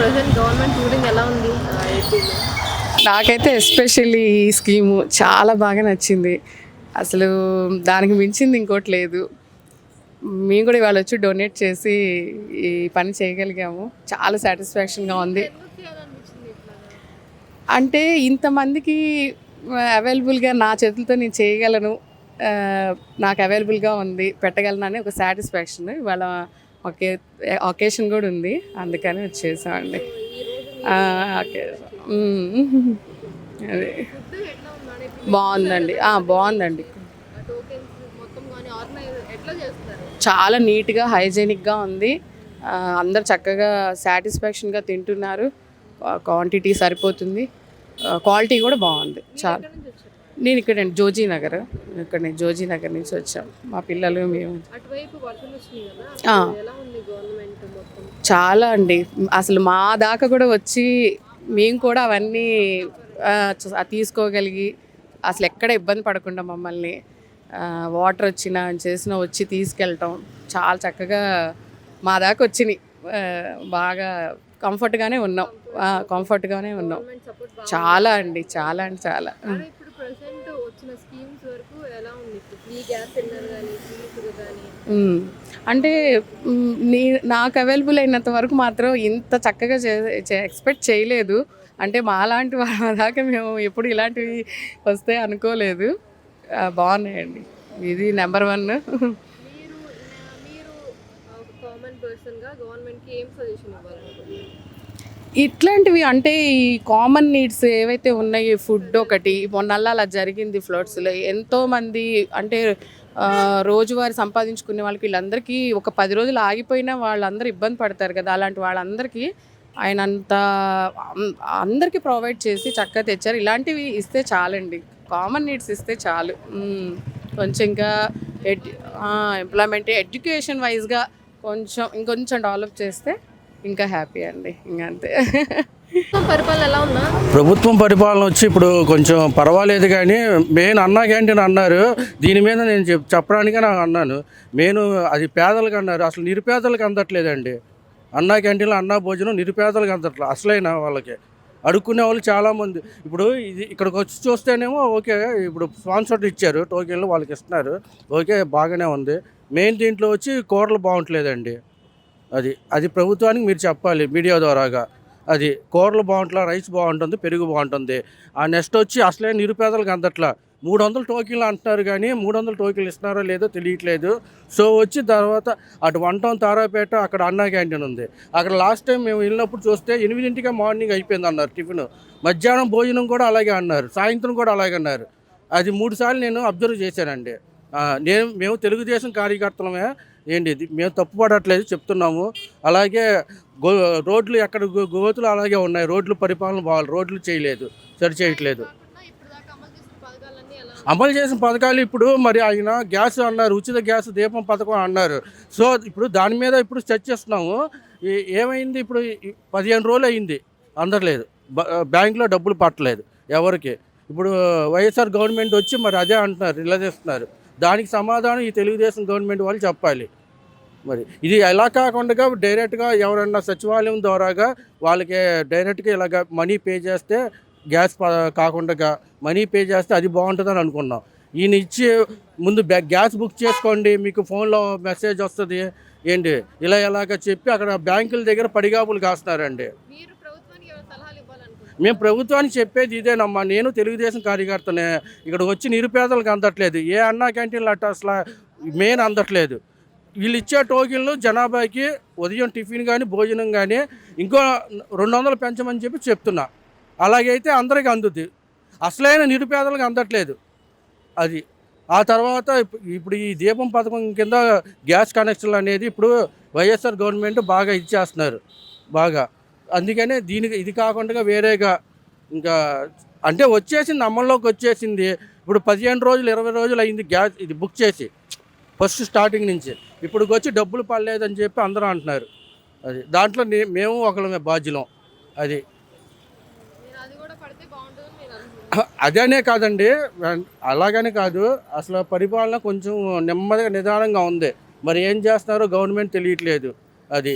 Present government ruling ఎలా ఉంది ఏపీలో? నాకైతే ఎస్పెషల్లీ ఈ స్కీము చాలా బాగా నచ్చింది. అసలు దానికి మించింది ఇంకోటి లేదు. మేము కూడా ఇవాళ వచ్చి డొనేట్ చేసి ఈ పని చేయగలిగాము. చాలా సాటిస్ఫాక్షన్గా ఉంది. ఎందుకు చేయాలనిపించింది ఇట్లాగా? అంటే ఇంతమందికి అవైలబుల్గా నా చేతులతో నేను చేయగలను, నాకు అవైలబుల్గా ఉంది, పెట్టగలను ఒక సాటిస్ఫాక్షన్. ఇవాళ ఒకే ఒకేషన్ కూడా ఉంది, అందుకని వచ్చేసామండి. ఓకే. అదే ఫుడ్ ఎట్లా ఉందండి? బాగుందండి, బాగుందండి. టోకెన్స్ మొత్తం కానీ ఆర్గనైజ్ ఎట్లా చేస్తారు? చాలా నీట్గా హైజీనిక్గా ఉంది. అందరు చక్కగా సాటిస్ఫాక్షన్గా తింటున్నారు. క్వాంటిటీ సరిపోతుంది, క్వాలిటీ కూడా బాగుంది. చాలా. ఎక్కడి నుంచి వచ్చారు? నేను ఇక్కడ జోజీనగర్, జోజీనగర్ నుంచి వచ్చాం, మా పిల్లలు మేము. అటువైపు వర్షం వచ్చినాయి కదా, ఆ. ఎలా ఉంది గవర్నమెంట్ మొత్తం? చాలా అండి, అసలు మా దాకా కూడా వచ్చి మేము కూడా అవన్నీ తీసుకోగలిగి అసలు ఎక్కడ ఇబ్బంది పడకుండా మమ్మల్ని వాటర్ వచ్చినా చేసినా వచ్చి తీసుకెళ్ళటం చాలా చక్కగా మా దాకా వచ్చినాయి. బాగా కంఫర్ట్గానే ఉన్నాం. గవర్నమెంట్ సపోర్ట్ బాగా చాలా అండి, చాలా అంటే చాలా. అంటే ఇప్పుడు ప్రెసెంట్ వచ్చిన స్కీమ్స్ వరకు ఎలా ఉంది? ఇప్పుడు ఫ్రీ గ్యాస్ సిలిండర్ కానీ ఫ్రీ ఫుడ్ కానీ అంటే నాకు అవైలబుల్ అయినంత వరకు మాత్రం ఇంత చక్కగా ఎక్స్పెక్ట్ చేయలేదు. అంటే మాలాంటి వాళ్ళ దాకా మేము ఎప్పుడు ఇలాంటివి వస్తాయి అనుకోలేదు. బాగున్నాయండి, ఇది నెంబర్ 1. మీరు మీరు ఒక కామన్ పర్సన్గా గవర్నమెంట్కి ఏం సజెషన్ ఇవ్వాలనుకుంటున్నారు? ఇట్లాంటివి అంటే ఈ కామన్ నీడ్స్ ఏవైతే ఉన్నాయో, ఫుడ్ ఒకటి, మొన్నల్లా అలా జరిగింది ఫ్లడ్స్లో, ఎంతోమంది అంటే రోజువారీ సంపాదించుకునే వాళ్ళకి వీళ్ళందరికీ ఒక 10 రోజులు ఆగిపోయినా వాళ్ళందరూ ఇబ్బంది పడతారు కదా, అలాంటి వాళ్ళందరికీ ఆయన అందరికీ ప్రొవైడ్ చేసి చక్కగా తెచ్చారు. ఇలాంటివి ఇస్తే చాలండి, కామన్ నీడ్స్ ఇస్తే చాలు. కొంచెం ఇంకా ఎంప్లాయ్మెంట్ ఎడ్యుకేషన్ వైజ్గా ఇంకొంచెం డెవలప్ చేస్తే ఇంకా హ్యాపీ అండి, ఇంకా అంతే. పరిపాలన ఎలా ఉందా? ప్రభుత్వం పరిపాలన వచ్చి ఇప్పుడు కొంచెం పర్వాలేదు, కానీ మెయిన్ అన్నా క్యాంటీన్ అన్నారు. దీని మీద నేను చెప్పడానికే నాకు అన్నాను. మెయిన్ అది పేదలకు అన్నారు, అసలు నిరుపేదలకు అందట్లేదండి. అన్నా క్యాంటీన్లో అన్నా భోజనం నిరుపేదలకు అందట్లేదు, అసలైన వాళ్ళకి. అడుక్కునే వాళ్ళు చాలామంది ఇప్పుడు ఇక్కడికి వచ్చి చూస్తేనేమో ఓకే, ఇప్పుడు స్పాన్సర్ ఇచ్చారు, టోకెన్లు వాళ్ళకి ఇస్తున్నారు, ఓకే బాగానే ఉంది. మెయిన్ దీంట్లో వచ్చి కూరలు బాగుంటలేదండి. అది ప్రభుత్వానికి మీరు చెప్పాలి మీడియా ద్వారాగా. అది కూరలు బాగుంటలా, రైస్ బాగుంటుంది, పెరుగు బాగుంటుంది. నెక్స్ట్ వచ్చి అసలే నిరుపేదలకు అందట్లా 300 టోకెన్లు అంటున్నారు, కానీ 300 టోకెన్లు ఇస్తున్నారో లేదో తెలియట్లేదు. సో వచ్చి తర్వాత అటు 1 టౌన్ తారాపేట అక్కడ అన్నా క్యాంటీన్ ఉంది. అక్కడ లాస్ట్ టైం మేము వెళ్ళినప్పుడు చూస్తే 8 మార్నింగ్ అయిపోయింది అన్నారు టిఫిన్. మధ్యాహ్నం భోజనం కూడా అలాగే అన్నారు, సాయంత్రం కూడా అలాగే అన్నారు. అది 3 సార్లు నేను అబ్జర్వ్ చేశానండి. మేము తెలుగుదేశం కార్యకర్తలమే ఏంటి, మేము తప్పుపడట్లేదు చెప్తున్నాము. అలాగే రోడ్లు ఎక్కడ గోతులు అలాగే ఉన్నాయి, రోడ్లు పరిపాలన బాగా, రోడ్లు సరి చేయట్లేదు. అమలు చేసిన పథకాలు ఇప్పుడు మరి ఆయన గ్యాస్ అన్నారు, ఉచిత గ్యాస్ దీపం పథకం అన్నారు. సో ఇప్పుడు దాని మీద ఇప్పుడు చర్చిస్తున్నాము. ఏమైంది, ఇప్పుడు 15 రోజులు అయింది, అందట్లేదు. బ్యాంకులో డబ్బులు పట్టలేదు ఎవరికి. ఇప్పుడు వైఎస్ఆర్ గవర్నమెంట్ వచ్చి మరి అదే అంటున్నారు, నిలదీస్తున్నారు. దానికి సమాధానం ఈ తెలుగుదేశం గవర్నమెంట్ వాళ్ళు చెప్పాలి. మరి ఇది ఎలా కాకుండా డైరెక్ట్గా ఎవరన్నా సచివాలయం ద్వారాగా వాళ్ళకి డైరెక్ట్గా ఇలాగ మనీ పే చేస్తే, గ్యాస్ కాకుండా మనీ పే చేస్తే అది బాగుంటుందని అనుకున్నాం. ఈయన ఇచ్చి ముందు గ్యాస్ బుక్ చేసుకోండి, మీకు ఫోన్లో మెసేజ్ వస్తుంది ఏంటి, ఎలాగ చెప్పి అక్కడ బ్యాంకుల దగ్గర పడిగాపులు కాస్తున్నారండి. మేము ప్రభుత్వానికి చెప్పేది ఇదేనమ్మా, నేను తెలుగుదేశం కార్యకర్తనే. ఇక్కడ వచ్చి నిరుపేదలకు అందట్లేదు, ఏ అన్నా క్యాంటీన్లు అట్ట అసలు మెయిన్ అందట్లేదు. వీళ్ళు ఇచ్చే టోకెన్లు జనాభాకి ఉదయం టిఫిన్ కానీ భోజనం కానీ ఇంకో 200 పెంచమని చెప్తున్నా. అలాగైతే అందరికీ అందుద్ది, అసలైన నిరుపేదలకు అందట్లేదు. అది ఆ తర్వాత ఇప్పుడు ఈ దీపం పథకం కింద గ్యాస్ కనెక్షన్లు అనేది ఇప్పుడు వైఎస్ఆర్ గవర్నమెంట్ బాగా ఇచ్చేస్తున్నారు బాగా. అందుకనే దీనికి ఇది కాకుండా వేరేగా ఇంకా అంటే వచ్చేసింది, అమల్లోకి వచ్చేసింది. ఇప్పుడు 15 రోజులు 20 రోజులు అయింది గ్యాస్ ఇది బుక్ చేసి, ఫస్ట్ స్టార్టింగ్ నుంచి. ఇప్పుడు వచ్చి డబ్బులు పడలేదని చెప్పి అందరూ అంటున్నారు. అది దాంట్లో మేము ఒకళ్ళమే బాధ్యులం. అది అదేనే కాదండి, అలాగనే కాదు, అసలు పరిపాలన కొంచెం నెమ్మదిగా నిదానంగా ఉంది. మరి ఏం చేస్తున్నారో గవర్నమెంట్ తెలియట్లేదు. అది